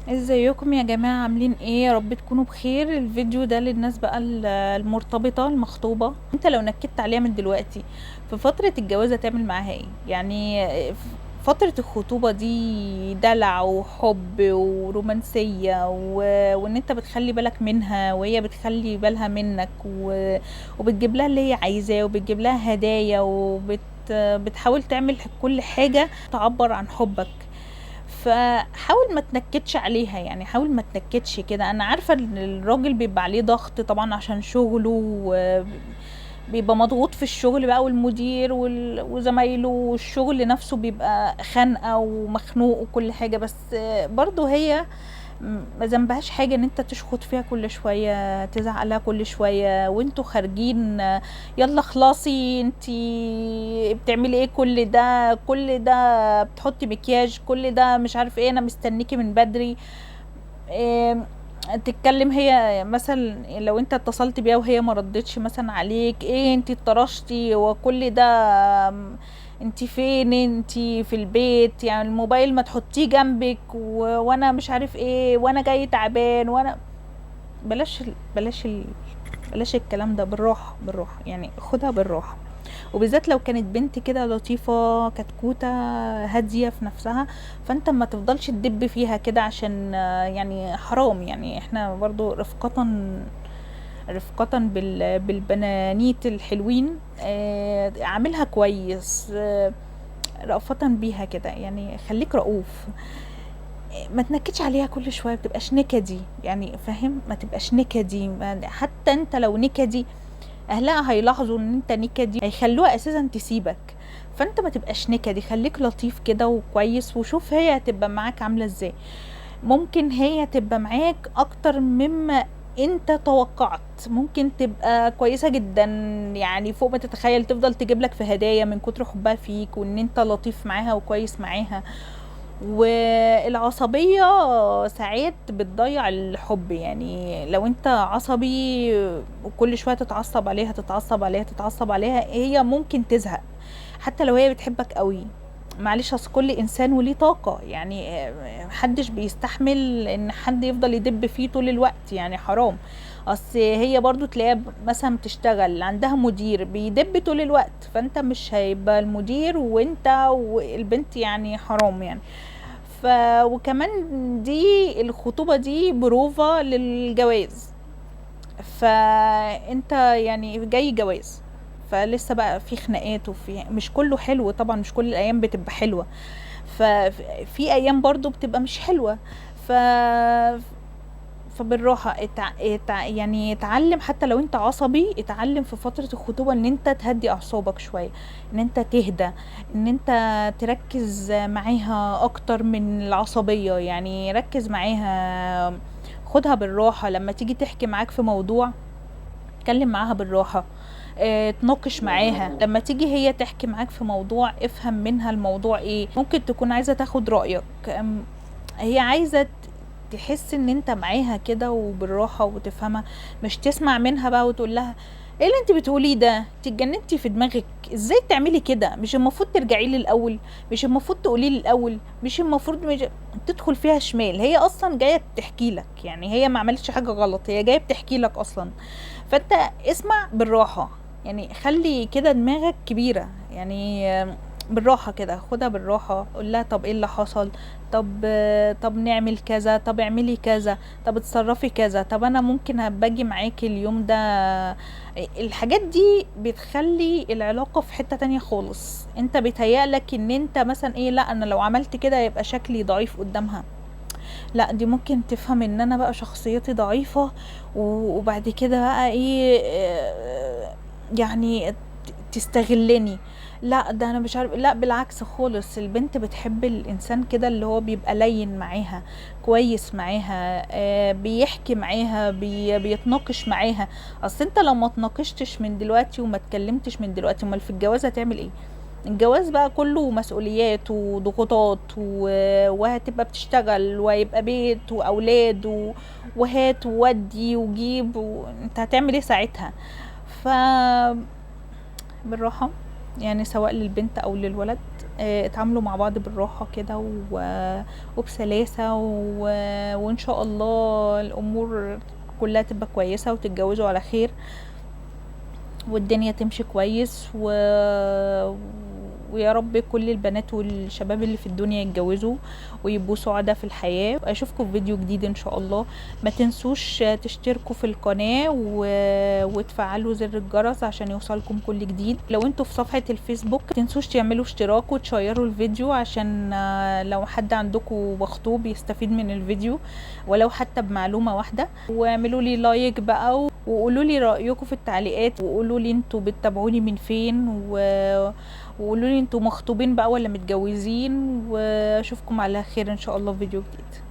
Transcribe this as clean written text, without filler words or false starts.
ازيكم يا جماعة؟ عاملين ايه؟ يا رب تكونوا بخير. الفيديو ده للناس بقى المرتبطة المخطوبة. انت لو نكدت عليها من دلوقتي في فترة الجواز هتعمل معاها ايه؟ يعني فترة الخطوبة دي دلع وحب ورومانسية وان انت بتخلي بالك منها وهي بتخلي بالها منك وبتجيب لها اللي هي عايزاه وبتجيب لها هدايا بتحاول تعمل كل حاجة تعبر عن حبك. فحاول ما تنكدش عليها، يعني حاول ما تنكدش كده. انا عارفة ان الراجل بيبقى عليه ضغط طبعا عشان شغله، بيبقى مضغوط في الشغل بقى، والمدير وزمايله، والشغل نفسه بيبقى خانقة ومخنوق وكل حاجة. بس برضو هي ما ذنبهاش حاجة ان انت تشخط فيها كل شوية، تزعق لها كل شوية وانتوا خارجين. يلا خلاصي انتي بتعملي ايه؟ كل ده بتحطي مكياج، كل ده مش عارف ايه، انا مستنيكي من بدري. إيه، تتكلم هي مثلا لو انت اتصلت بيها وهي ما ردتش مثلا عليك، ايه انتي اتطرشتي وكل ده؟ انتي فين؟ انتي في البيت؟ يعني الموبايل ما تحطيه جنبك وانا مش عارف ايه، وانا جاي تعبان، وانا بلاش بلاش الكلام ده. بالراحة بالراحة، يعني خدها بالراحة. وبالذات لو كانت بنت كده لطيفة كتكوتة هادية في نفسها، فانت ما تفضلش تدب فيها كده، عشان يعني حرام. يعني احنا برضو رفقة بالبنانيت الحلوين. عاملها كويس، رأفة بيها كده، يعني خليك رؤوف. ما تنكدش عليها كل شوية، بتبقاش نكدي يعني، فاهم؟ ما تبقاش نكدي. حتى انت لو نكدي اهلها هيلاحظوا ان انت نكدي، هيخلوها اساسا تسيبك. فانت ما تبقاش نكدي، خليك لطيف كده وكويس، وشوف هي هتبقى معاك عاملة ازاي. ممكن هي تبقى معاك اكتر مما انت توقعت، ممكن تبقى كويسة جدا، يعني فوق ما تتخيل. تفضل تجيب لك في هدايا من كتر حبها فيك وان انت لطيف معاها وكويس معاها. والعصبية ساعات بتضيع الحب، يعني لو انت عصبي وكل شوية تتعصب عليها تتعصب عليها تتعصب عليها، هي ممكن تزهق حتى لو هي بتحبك قوي. معلش، اصل كل انسان وليه طاقة، يعني محدش بيستحمل ان حد يفضل يدب فيه طول الوقت، يعني حرام. اصل هي برضو تلاقيها مثلا بتشتغل عندها مدير بيدب طول الوقت، فانت مش هيبقى المدير وانت والبنت، يعني حرام يعني. ف وكمان دي الخطوبة دي بروفة للجواز، فانت يعني جاي جواز، فلسه بقى في خناقات، وفي مش كله حلو طبعا، مش كل الايام بتبقى حلوة. ففي ايام برضو بتبقى مش حلوة. ف فبالراحة يعني اتعلم، حتى لو انت عصبي اتعلم في فترة الخطوبة ان انت تهدي اعصابك شوية، ان انت تهدى، ان انت تركز معاها اكتر من العصبية. يعني ركز معاها، خدها بالراحة. لما تيجي تحكي معاك في موضوع اتكلم معاها بالراحة. اه، تناقش معاها. لما تيجي هي تحكي معاك في موضوع افهم منها الموضوع ايه. ممكن تكون عايزة تاخد رأيك، هي عايزة تحس ان انت معاها كده وبالراحة وتفهمها، مش تسمع منها بقى وتقول لها ايه اللي انت بتقوليه ده؟ انت اتجننتي في دماغك؟ ازاي تعملي كده؟ مش المفروض ترجعي لي الاول؟ مش المفروض تقولي لي الاول؟ مش تدخل فيها شمال. هي اصلا جايه تحكي لك، يعني هي ما عملتش حاجه غلط، هي جايه بتحكي لك اصلا. فانت اسمع بالراحه، يعني خلي كده دماغك كبيره، يعني بالراحه كده، خدها بالراحه. قول لها طب ايه اللي حصل؟ طب نعمل كذا، طب اعملي كذا، طب اتصرفي كذا، طب انا ممكن باجي معاكي اليوم ده. الحاجات دي بتخلي العلاقة في حتة تانية خالص. انت بيتهيألك ان انت مثلا ايه، لا انا لو عملت كده يبقى شكلي ضعيف قدامها. لا، دي ممكن تفهم ان انا بقى شخصيتي ضعيفة، وبعد كده بقى ايه، يعني تستغلني. لا ده انا مش عارف، لا بالعكس خالص. البنت بتحب الانسان كده اللي هو بيبقى لين معاها، كويس معاها، بيحكي معاها، بيتناقش معاها. اصل انت لو ما تناقشتش من دلوقتي وما اتكلمتش من دلوقتي، امال في الجواز هتعمل ايه؟ الجواز بقى كله مسؤوليات وضغوطات وهتبقى بتشتغل وهيبقى بيت واولاد وهات وودي وجيب انت هتعمل ايه ساعتها؟ ف بالراحة، يعني سواء للبنت او للولد. اتعاملوا مع بعض بالراحة كده وبسلاسة وان شاء الله الامور كلها تبقى كويسة وتتجوزوا على خير والدنيا تمشي كويس ويا رب كل البنات والشباب اللي في الدنيا يتجوزوا ويبقوا سعداء في الحياة. اشوفكم في فيديو جديد ان شاء الله. ما تنسوش تشتركوا في القناة وتفعلوا زر الجرس عشان يوصلكم كل جديد. لو انتوا في صفحة الفيسبوك ما تنسوش تعملوا اشتراك وتشيروا الفيديو عشان لو حد عندكم مخطوب يستفيد من الفيديو ولو حتى بمعلومة واحدة. واعملوا لي لايك بقى وقولوا لي رأيكم في التعليقات وقولوا لي انتوا بتتابعوني من فين وقولوا لي انتوا مخطوبين بقى ولا متجوزين. واشوفكم على خير ان شاء الله في فيديو جديد.